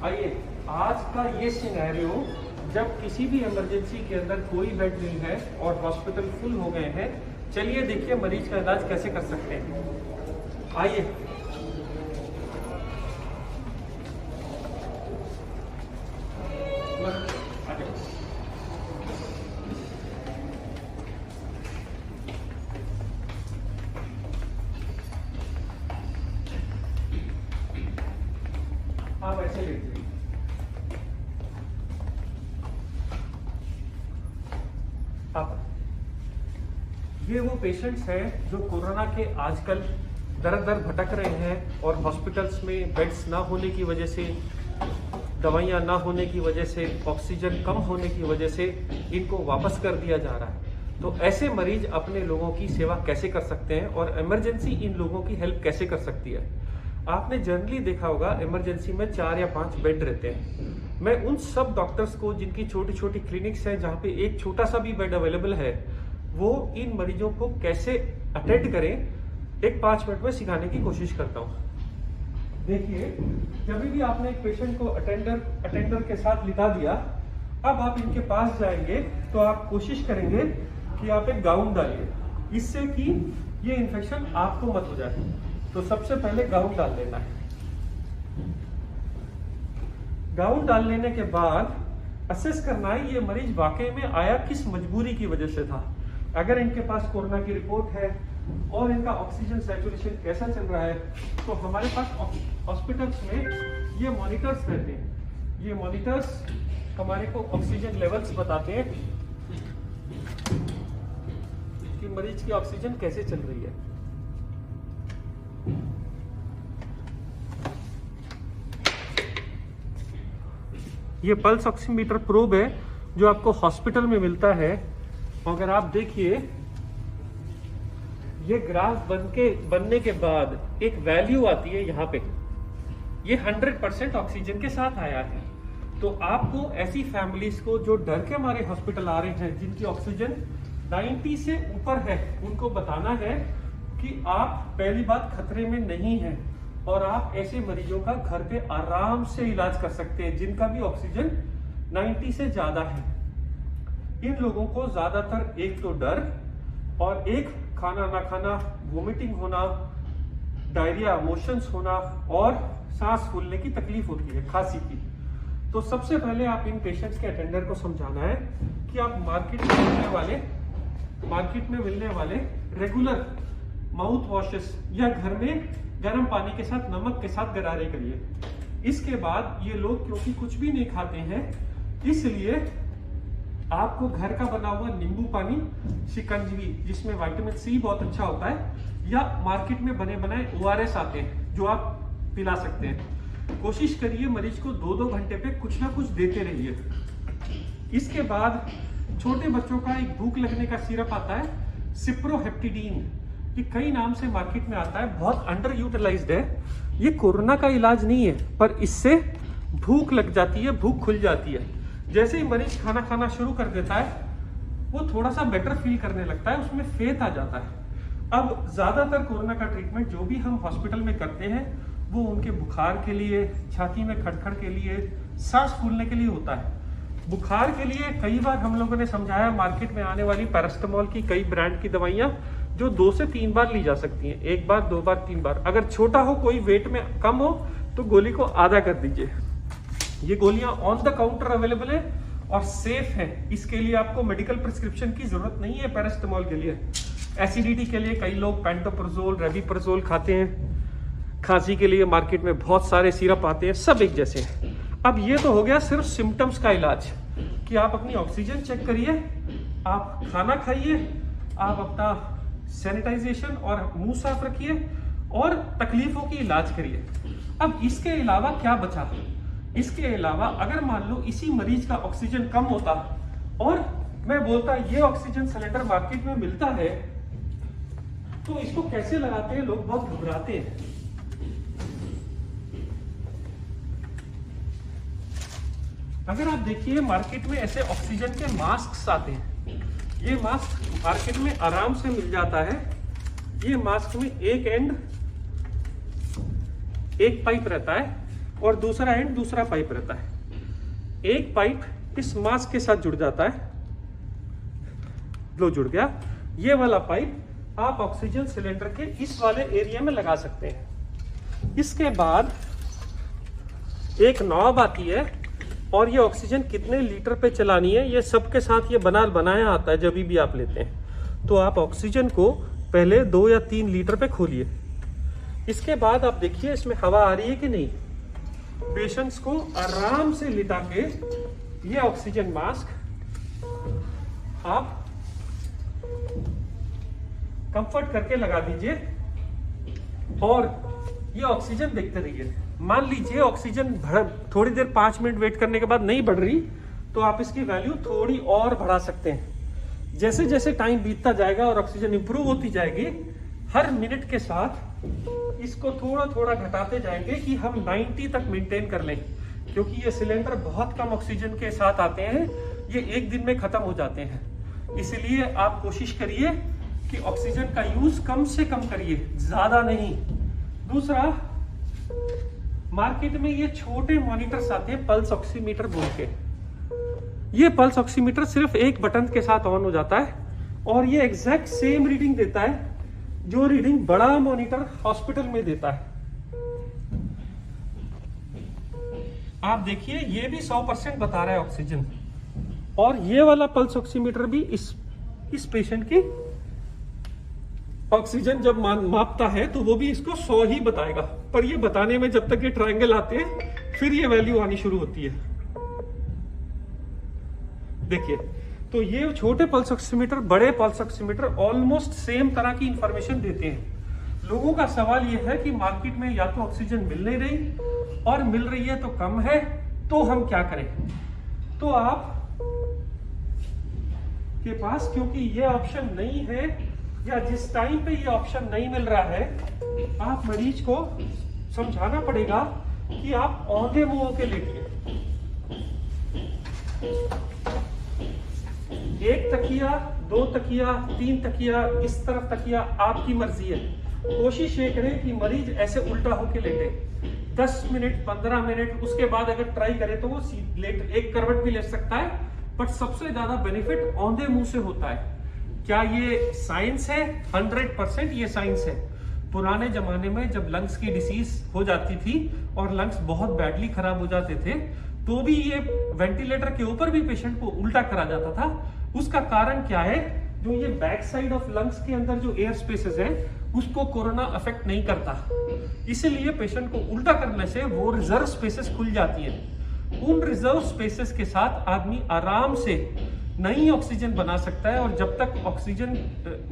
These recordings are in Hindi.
आइए, आज का ये सिनेरियो जब किसी भी इमरजेंसी के अंदर कोई बेड नहीं है और हॉस्पिटल फुल हो गए हैं। चलिए देखिए मरीज का इलाज कैसे कर सकते हैं। आइए, आप ऐसे लेट जाइए। आप ये वो पेशेंट्स हैं जो कोरोना के आजकल दर दर भटक रहे हैं और हॉस्पिटल्स में बेड्स ना होने की वजह से, दवाइयाँ ना होने की वजह से, ऑक्सीजन कम होने की वजह से इनको वापस कर दिया जा रहा है। तो ऐसे मरीज अपने लोगों की सेवा कैसे कर सकते हैं और इमरजेंसी इन लोगों की हेल्प कैसे कर सकती है। आपने जनरली देखा होगा इमरजेंसी में 4 या 5 बेड रहते हैं। मैं उन सब डॉक्टर्स को जिनकी छोटी छोटी क्लिनिक्स हैं जहाँ पे एक छोटा सा भी बेड अवेलेबल है, वो इन मरीजों को कैसे अटेंड करें एक 5 मिनट में सिखाने की कोशिश करता हूँ। देखिए, जब भी आपने एक पेशेंट को अटेंडर के साथ लिटा दिया, अब आप इनके पास जाएंगे तो आप कोशिश करेंगे कि आप एक गाउन डालिए, इससे कि ये इन्फेक्शन आपको मत हो जाए। तो सबसे पहले गाउन डाल लेना है। गाउन डाल लेने के बाद असेस करना है ये मरीज वाकई में आया किस मजबूरी की वजह से था। अगर इनके पास कोरोना की रिपोर्ट है और इनका ऑक्सीजन सैचुरेशन कैसा चल रहा है, तो हमारे पास हॉस्पिटल्स में ये मॉनिटर्स रहते हैं। ये मॉनिटर्स हमारे को ऑक्सीजन लेवल्स बताते हैं कि मरीज की ऑक्सीजन कैसे चल रही है। ये पल्स ऑक्सीमीटर प्रोब है जो आपको हॉस्पिटल में मिलता है। अगर आप देखिए, ये ग्राफ बनने के बाद एक वैल्यू आती है यहाँ पे, ये 100% ऑक्सीजन के साथ आया है। तो आपको ऐसी फैमिलीज को जो डर के मारे हॉस्पिटल आ रहे हैं, जिनकी ऑक्सीजन 90 से ऊपर है, उनको बताना है कि आप पहली बात खतरे में नहीं हैं और आप ऐसे मरीजों का घर पे आराम से इलाज कर सकते हैं जिनका भी ऑक्सीजन 90 से ज्यादा है। इन लोगों को ज्यादातर एक तो डर और एक खाना ना खाना, वोमिटिंग होना, डायरिया, मोशंस होना और सांस फूलने की तकलीफ होती है, खांसी की। तो सबसे पहले आप इन पेशेंट्स के अटेंडर को समझाना है कि आप मार्केट में मिलने वाले रेगुलर माउथ वॉशेस या घर में गर्म पानी के साथ नमक के साथ गरारे करिए। इसके बाद ये लोग क्योंकि कुछ भी नहीं खाते हैं, इसलिए आपको घर का बना हुआ नींबू पानी, शिकंजवी जिसमें विटामिन सी बहुत अच्छा होता है, या मार्केट में बने बनाए ORS आते हैं जो आप पिला सकते हैं। कोशिश करिए मरीज को 2-2 घंटे पे कुछ ना कुछ देते रहिए। इसके बाद छोटे बच्चों का एक भूख लगने का सिरप आता है, सिप्रोहेप्टिडीन। ये कई नाम से मार्केट में आता है, बहुत अंडर यूटिलाइज्ड है। ये कोरोना का इलाज नहीं है, पर इससे भूख लग जाती है, भूख खुल जाती है। जैसे ही मरीज खाना खाना शुरू कर देता है, वो थोड़ा सा बेटर फील करने लगता है, उसमें फेथ आ जाता है। अब ज्यादातर कोरोना का ट्रीटमेंट जो भी हम हॉस्पिटल में करते हैं, वो उनके बुखार के लिए, छाती में खड़खड़ के लिए, सांस फूलने के लिए होता है। बुखार के लिए कई बार हम लोगों ने समझाया, मार्केट में आने वाली पैरास्टामोल की कई ब्रांड की दवाइयां जो 2 से 3 बार ली जा सकती हैं, 1 बार, 2 बार, 3 बार। अगर छोटा हो, कोई वेट में कम हो, तो गोली को आधा कर दीजिए। ये गोलियां ऑन द काउंटर अवेलेबल है और सेफ है। इसके लिए आपको मेडिकल प्रिस्क्रिप्शन की जरूरत नहीं है। पैरास्टामोल के लिए, एसिडिटी के लिए कई लोग पेंटोप्राजोल, रेबिप्राजोल खाते हैं। खांसी के लिए मार्केट में बहुत सारे सिरप आते हैं, सब एक जैसे हैं। अब ये तो हो गया सिर्फ सिम्टम्स का इलाज कि आप अपनी ऑक्सीजन चेक करिए, आप खाना खाइए, आप अपना सैनिटाइजेशन और मुंह साफ रखिए और तकलीफों की इलाज करिए। अब इसके अलावा क्या बचा? इसके अलावा अगर मान लो इसी मरीज का ऑक्सीजन कम होता और मैं बोलता ये ऑक्सीजन सिलेंडर मार्केट में मिलता है, तो इसको कैसे लगाते हैं लोग, बहुत घबराते हैं। अगर आप देखिए मार्केट में ऐसे ऑक्सीजन के मास्क आते हैं, ये मास्क मार्केट में आराम से मिल जाता है। ये मास्क में एक एंड एक पाइप रहता है और दूसरा एंड दूसरा पाइप रहता है। एक पाइप इस मास्क के साथ जुड़ जाता है, लो जुड़ गया। ये वाला पाइप आप ऑक्सीजन सिलेंडर के इस वाले एरिया में लगा सकते हैं। इसके बाद एक नॉब आती है और ये ऑक्सीजन कितने लीटर पे चलानी है ये सबके साथ ये बनाया आता है। जब भी आप लेते हैं तो आप ऑक्सीजन को पहले 2 या 3 लीटर पे खोलिए। इसके बाद आप देखिए इसमें हवा आ रही है कि नहीं। पेशेंट्स को आराम से लिटा के ये ऑक्सीजन मास्क आप कंफर्ट करके लगा दीजिए और ये ऑक्सीजन देखते रहिए। मान लीजिए ऑक्सीजन थोड़ी देर 5 मिनट वेट करने के बाद नहीं बढ़ रही तो आप इसकी वैल्यू थोड़ी और बढ़ा सकते हैं। जैसे जैसे टाइम बीतता जाएगा और ऑक्सीजन इंप्रूव होती जाएगी, हर मिनट के साथ इसको थोड़ा थोड़ा घटाते जाएंगे कि हम 90 तक मेंटेन कर लें, क्योंकि ये सिलेंडर बहुत कम ऑक्सीजन के साथ आते हैं, ये एक दिन में खत्म हो जाते हैं। इसलिए आप कोशिश करिए कि ऑक्सीजन का यूज कम से कम करिए, ज्यादा नहीं। दूसरा, मार्केट में ये छोटे मॉनिटर्स आते हैं पल्स ऑक्सीमीटर बोल के। ये पल्स ऑक्सीमीटर सिर्फ एक बटन के साथ ऑन हो जाता है और ये एग्जैक्ट सेम रीडिंग देता है जो रीडिंग बड़ा मॉनिटर हॉस्पिटल में देता है। आप देखिए ये भी 100% बता रहा है ऑक्सीजन, और ये वाला पल्स ऑक्सीमीटर भी इस पेशेंट की ऑक्सीजन जब मापता है तो वो भी इसको 100 ही बताएगा। पर ये बताने में जब तक ये ट्रायंगल आते हैं फिर ये वैल्यू आनी शुरू होती है। देखिए, तो ये छोटे पल्स ऑक्सीमीटर, बड़े पल्स ऑक्सीमीटर ऑलमोस्ट सेम तरह की इंफॉर्मेशन देते हैं। लोगों का सवाल ये है कि मार्केट में या तो ऑक्सीजन मिल नहीं रही और मिल रही है तो कम है, तो हम क्या करें। तो आप के पास क्योंकि ये ऑप्शन नहीं है या जिस टाइम पे ये ऑप्शन नहीं मिल रहा है, आप मरीज को समझाना पड़ेगा कि आप औंधे मुंह के लेटिए। 1 तकिया, 2 तकिया, 3 तकिया, इस तरफ तकिया, आपकी मर्जी है। कोशिश ये करें कि मरीज ऐसे उल्टा होके लेटे 10 मिनट 15 मिनट। उसके बाद अगर ट्राई करे तो वो लेट एक करवट भी ले सकता है, बट सबसे ज्यादा बेनिफिट औंधे मुंह से होता है। क्या ये साइंस है? 100% ये साइंस है। पुराने जमाने में जब लंग्स की डिसीज हो जाती थी और लंग्स बहुत बैडली खराब हो जाते थे, तो भी ये वेंटिलेटर के ऊपर भी पेशेंट को उल्टा करा जाता था। उसका कारण क्या है? जो ये बैक साइड ऑफ लंग्स के अंदर जो एयर स्पेसेस हैं, उसको कोरोना अफेक्ट नहीं करता, इसलिए पेशेंट को उल्टा करने से वो रिजर्व स्पेसेस खुल जाती हैं। उन रिजर्व स्पेसेस के साथ आदमी आराम से नई ऑक्सीजन बना सकता है, और जब तक ऑक्सीजन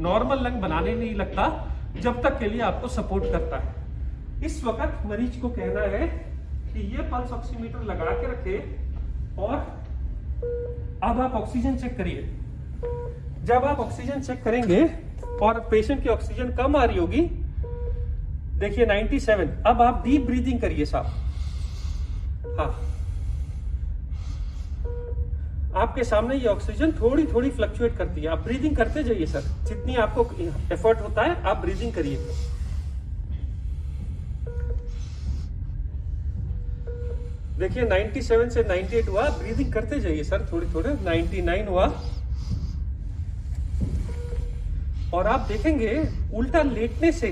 नॉर्मल लंग बनाने नहीं लगता, जब तक के लिए आपको सपोर्ट करता है। इस वक्त मरीज को कहना है कि ये पल्स ऑक्सीमीटर लगा के रखे और अब आप ऑक्सीजन चेक करिए। जब आप ऑक्सीजन चेक करेंगे और पेशेंट की ऑक्सीजन कम आ रही होगी, देखिए 97, अब आप डीप ब्रीदिंग करिए साहब। हाँ, आपके सामने ये ऑक्सीजन थोड़ी थोड़ी फ्लक्चुएट करती है, आप ब्रीदिंग करते जाइए सर, जितनी आपको एफर्ट होता है आप ब्रीदिंग करिए। देखिए 97 से 98 हुआ, ब्रीदिंग करते जाइए सर थोड़ी थोड़े। 99 हुआ, और आप देखेंगे उल्टा लेटने से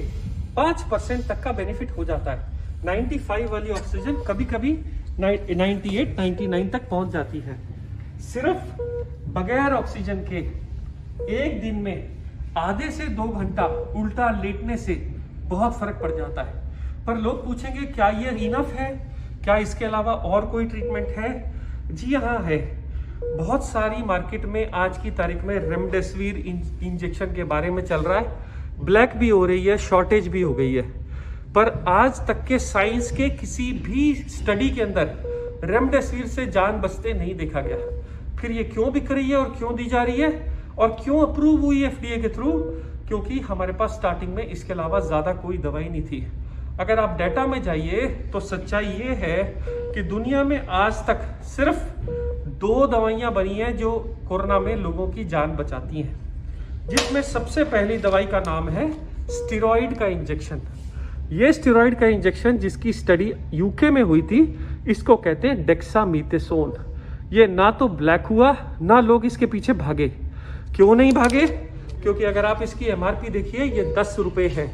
5% तक का बेनिफिट हो जाता है। 95 वाली ऑक्सीजन कभी कभी 98, 99 तक पहुंच जाती है। सिर्फ बगैर ऑक्सीजन के एक दिन में आधे से 2 घंटा उल्टा लेटने से बहुत फर्क पड़ जाता है। पर लोग पूछेंगे क्या ये इनफ है, क्या इसके अलावा और कोई ट्रीटमेंट है? जी हाँ है। बहुत सारी मार्केट में आज की तारीख में रेमडेसिविर इंजेक्शन के बारे में चल रहा है, ब्लैक भी हो रही है, शॉर्टेज भी हो गई है। पर आज तक के साइंस के किसी भी स्टडी के अंदर रेमडेसिविर से जान बचते नहीं देखा गया। फिर ये क्यों बिक रही है और क्यों दी जा रही है और क्यों अप्रूव हुई एफडीए के थ्रू? क्योंकि हमारे पास स्टार्टिंग में इसके अलावा ज्यादा कोई दवाई नहीं थी। अगर आप डाटा में जाइए तो सच्चाई ये है कि दुनिया में आज तक सिर्फ 2 दवाइयां बनी हैं जो कोरोना में लोगों की जान बचाती हैं, जिसमें सबसे पहली दवाई का नाम है स्टेरॉइड का इंजेक्शन। ये स्टेरॉइड का इंजेक्शन जिसकी स्टडी यूके में हुई थी, इसको कहते हैं डेक्सामीथासोन। ये ना तो ब्लैक हुआ, ना लोग इसके पीछे भागे। क्यों नहीं भागे? क्योंकि अगर आप इसकी एमआरपी देखिए, ये 10 रुपए है।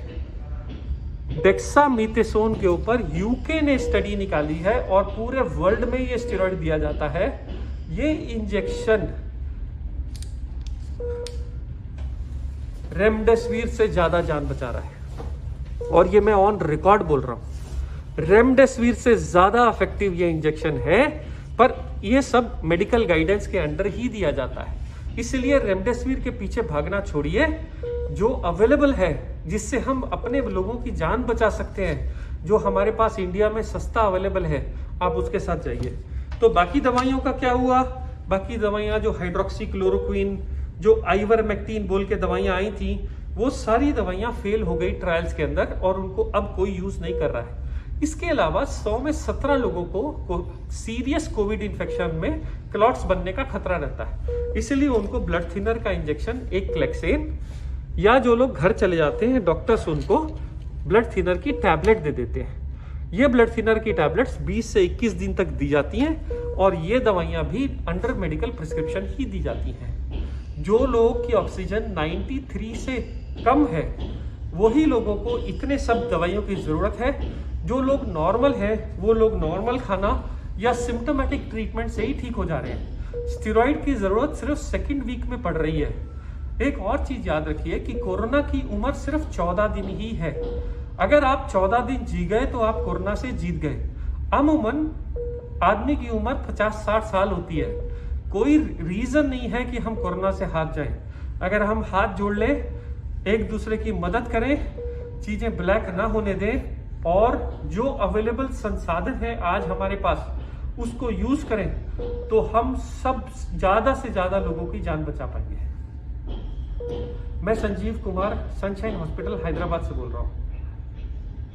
डेक्सामीथासोन के ऊपर यूके ने स्टडी निकाली है और पूरे वर्ल्ड में ये स्टेरॉइड दिया जाता है। ये इंजेक्शन रेमडेसिविर से ज्यादा जान बचा रहा है, और ये मैं ऑन रिकॉर्ड बोल रहा हूं। रेमडेसिविर से ज्यादा इफेक्टिव ये इंजेक्शन है, पर ये सब मेडिकल गाइडेंस के अंडर ही दिया जाता है। इसलिए रेमडेसिविर के पीछे भागना छोड़िए। जो अवेलेबल है, जिससे हम अपने लोगों की जान बचा सकते हैं, जो हमारे पास इंडिया में सस्ता अवेलेबल है, आप उसके साथ जाइए। तो बाकी दवाइयों का क्या हुआ? बाकी दवाइयां जो हाइड्रोक्सीक्लोरोक्विन, जो आइवरमेक्टिन बोल के दवाइयां आई थी, वो सारी दवाइयां फेल हो गई ट्रायल्स के अंदर, और उनको अब कोई यूज नहीं कर रहा है। इसके अलावा 100 में 17 लोगों को सीरियस कोविड इन्फेक्शन में क्लॉट्स बनने का खतरा रहता है। इसलिए उनको ब्लड थिनर का इंजेक्शन, एक क्लेक्सेन, या जो लोग घर चले जाते हैं, डॉक्टर्स उनको ब्लड थिनर की टैबलेट दे देते हैं। ये ब्लड थिनर की टैबलेट्स 20 से 21 दिन तक दी जाती हैं, और ये दवाइयां भी अंडर मेडिकल प्रिस्क्रिप्शन ही दी जाती हैं। जो लोग की ऑक्सीजन 93 से कम है, वही लोगों को इतने सब दवाइयों की जरूरत है। जो लोग नॉर्मल है, वो लोग नॉर्मल खाना या सिम्टोमेटिक ट्रीटमेंट से ही ठीक हो जा रहे हैं। स्टेरॉइड की जरूरत सिर्फ सेकेंड वीक में पड़ रही है। एक और चीज याद रखिए कि कोरोना की उम्र सिर्फ 14 दिन ही है। अगर आप 14 दिन जी गए तो आप कोरोना से जीत गए। अमूमन आदमी की उम्र 50-60 साल होती है। कोई रीजन नहीं है कि हम कोरोना से हार जाएं। अगर हम हाथ जोड़ लें, एक दूसरे की मदद करें, चीजें ब्लैक ना होने दें, और जो अवेलेबल संसाधन है आज हमारे पास, उसको यूज करें, तो हम सब ज्यादा से ज्यादा लोगों की जान बचा पाएंगे। मैं संजीव कुमार, सनशाइन हॉस्पिटल हैदराबाद से बोल रहा हूँ।